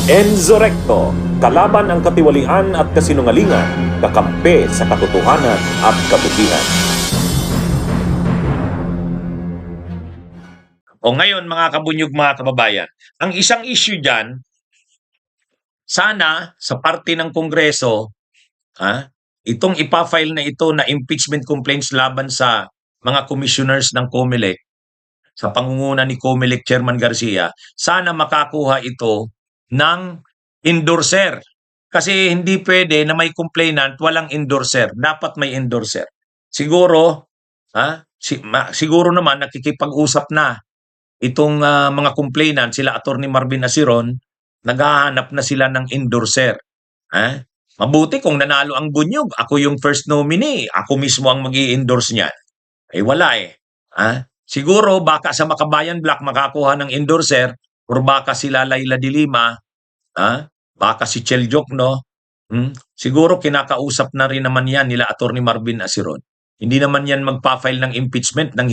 Enzo Recto, kalaban ang katiwalian at kasinungalingan, kakampi sa katotohanan at kabutihan. O ngayon mga kabunyog, mga kababayan, ang isang issue dyan, sana sa parte ng Kongreso, itong ipafile na ito na impeachment complaints laban sa mga commissioners ng COMELEC, sa pangunguna ni COMELEC Chairman Garcia, sana makakuha ito ng endorser. Kasi hindi pwede na may complainant, walang endorser. Dapat may endorser. Siguro, siguro naman nakikipag-usap na itong mga complainant, sila Attorney Marvin Asiron, naghahanap na sila ng endorser. Mabuti kung nanalo ang Bunyog, ako yung first nominee, ako mismo ang mag-i-endorse niyan. Eh wala eh. Siguro baka sa Makabayan Black makakuha ng endorser, or baka sila Laila de Lima, baka si Chel Jokno, siguro kinakausap na rin naman yan nila Attorney Marvin Asiron. Hindi naman yan magpa-file ng impeachment nang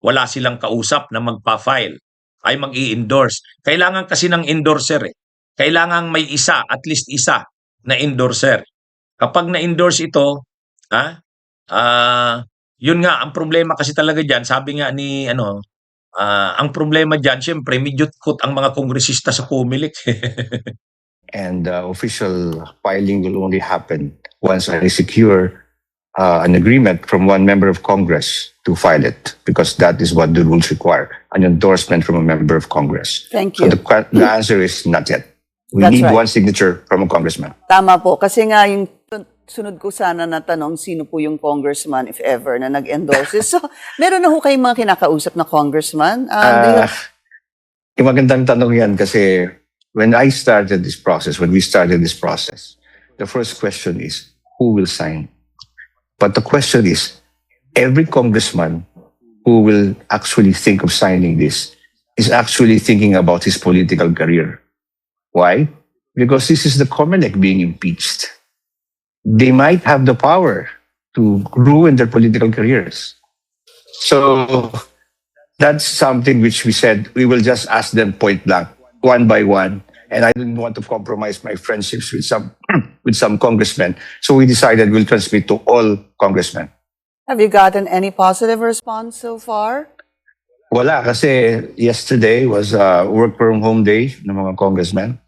wala silang kausap na magpa-file, ay mag-i-endorse. Kailangan kasi ng endorser eh. Kailangan may isa, at least isa na endorser. Kapag na-endorse ito, yun nga, ang problema kasi talaga dyan, sabi nga ni, ang problema dyan, syempre, medyo kot ang mga kongresista sa COMELEC. And official filing will only happen once I secure an agreement from one member of Congress to file it, because that is what the rules require, an endorsement from a member of Congress. Thank So you. the answer is not yet. We That's need right. one signature from a congressman. Tama po. Kasi nga yung sunod ko sana na tanong, sino po yung congressman, if ever, na nag-endorse. So, meron na ho kayong mga kinakausap na congressman? Yung magandang tanong yan kasi when we started this process, the first question is, who will sign? But the question is, every congressman who will actually think of signing this is actually thinking about his political career. Why? Because this is the COMELEC being impeached. They might have the power to ruin their political careers. So that's something which we said we will just ask them point blank, one by one. And I didn't want to compromise my friendships with some congressmen. So we decided we'll transmit to all congressmen. Have you gotten any positive response so far? Wala, kasi yesterday was work from home day ng mga congressmen.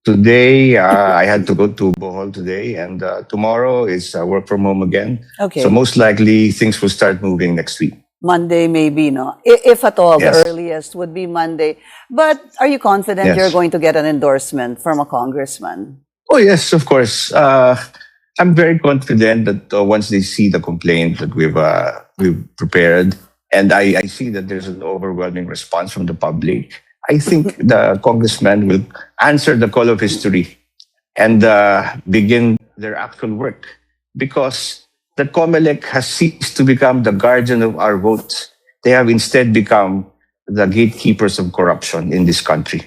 Today, I had to go to Bohol today, and tomorrow is work from home again. Okay. So most likely things will start moving next week. Monday maybe, no? If at all, Yes. the earliest would be Monday. But are you confident Yes. you're going to get an endorsement from a congressman? Oh yes, of course. I'm very confident that once they see the complaint that we've prepared, and I see that there's an overwhelming response from the public, I think the congressman will answer the call of history and begin their actual work, because the COMELEC has ceased to become the guardian of our votes. They have instead become the gatekeepers of corruption in this country.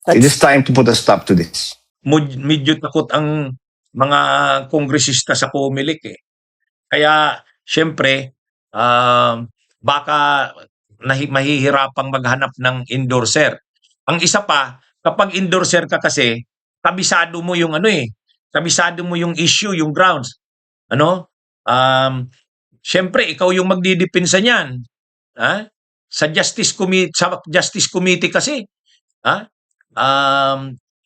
It is time to put a stop to this. Medyo takot ang mga kongresista sa COMELEC eh. Kaya, syempre, baka mahihirapang maghanap ng endorser. Ang isa pa, kapag endorser ka kasi, kabisado mo yung kabisado mo yung issue, yung grounds. Syempre, ikaw yung magdidepensa niyan. Sa Justice Committee kasi,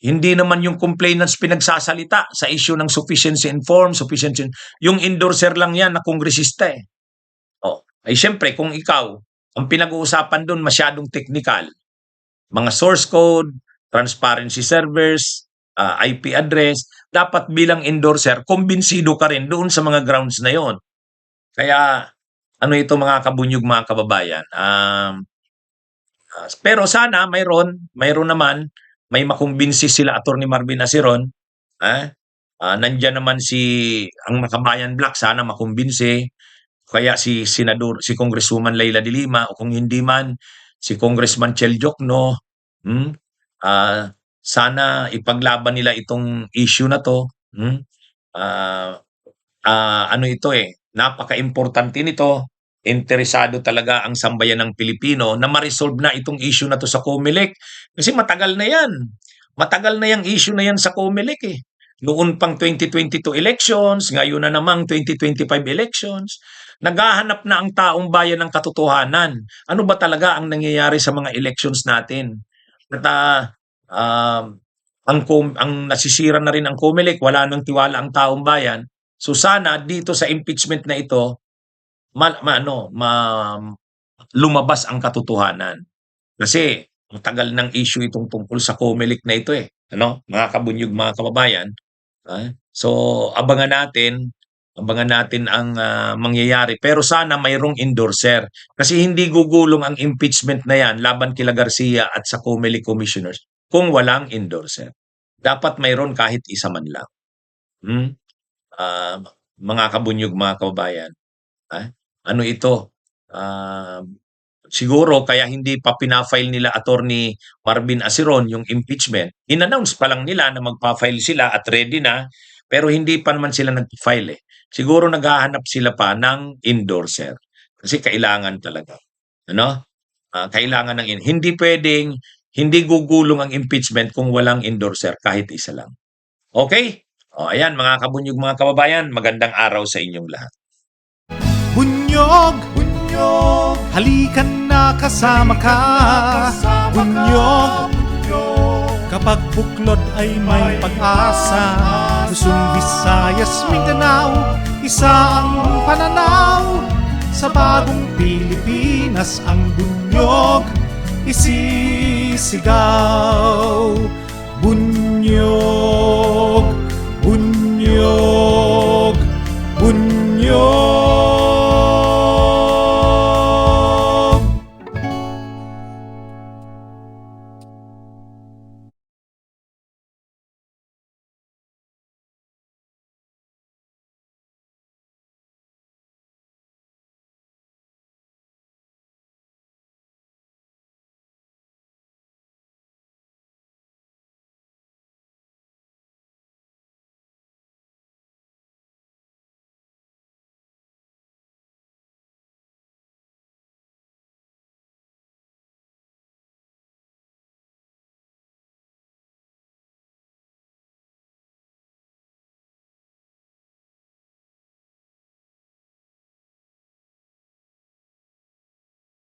hindi naman yung complainants pinagsasalita sa issue ng sufficiency informed, yung endorser lang yan na kongresista eh. Ay syempre, kung ikaw, ang pinag-uusapan doon masyadong technical, mga source code, transparency servers, IP address, dapat bilang endorser, kumbinsido ka rin doon sa mga grounds na yon. Kaya, ito mga kabunyog, mga kababayan, pero sana mayroon naman, may makumbinsi sila Attorney Marvin Asiron, nandyan naman ang Makabayan Black, sana makumbinsi, kaya si Congresswoman Laila de Lima, o kung hindi man, si Congressman Chel Jokno, sana ipaglaban nila itong issue na to. Napaka-importante nito. Interesado talaga ang sambayan ng Pilipino na ma-resolve na itong issue na to sa COMELEC. Kasi matagal na yan. Matagal na yung issue na yan sa COMELEC eh. Noon pang 2022 elections, ngayon na namang 2025 elections, naghahanap na ang taong bayan ng katotohanan. Ano ba talaga ang nangyayari sa mga elections natin? At ang nasisira na rin ang COMELEC, wala nang tiwala ang taong bayan. So sana dito sa impeachment na ito, lumabas ang katotohanan. Kasi ang tagal ng issue itong tungkol sa COMELEC na ito eh. Ano? Mga kabunyog, mga kababayan. So abangan natin ang mangyayari. Pero sana mayroong endorser. Kasi hindi gugulong ang impeachment na yan laban kila Garcia at sa COMELEC commissioners kung walang endorser. Dapat mayroon kahit isa man lang. Ah, mga kabunyog, mga kababayan. Ano ito? Siguro kaya hindi pa pina-file nila Attorney Marvin Aceron yung impeachment. In-announce pa lang nila na magpa-file sila at ready na, pero hindi pa naman sila nag-file eh. Siguro naghahanap sila pa ng endorser. Kasi kailangan talaga. Ano? Kailangan ng hindi pwedeng hindi gugulong ang impeachment kung walang endorser kahit isa lang. Okay? O ayan mga kabunyog, mga kababayan, magandang araw sa inyong lahat. Bunyog, bunyog, halikan na kasama ka. Bunyog, kapag buklod ay may pag-asa. Luzon, Visayas, Mindanao, isa ang pananaw. Sa bagong Pilipinas ang bunyog isisigaw. Bunyog.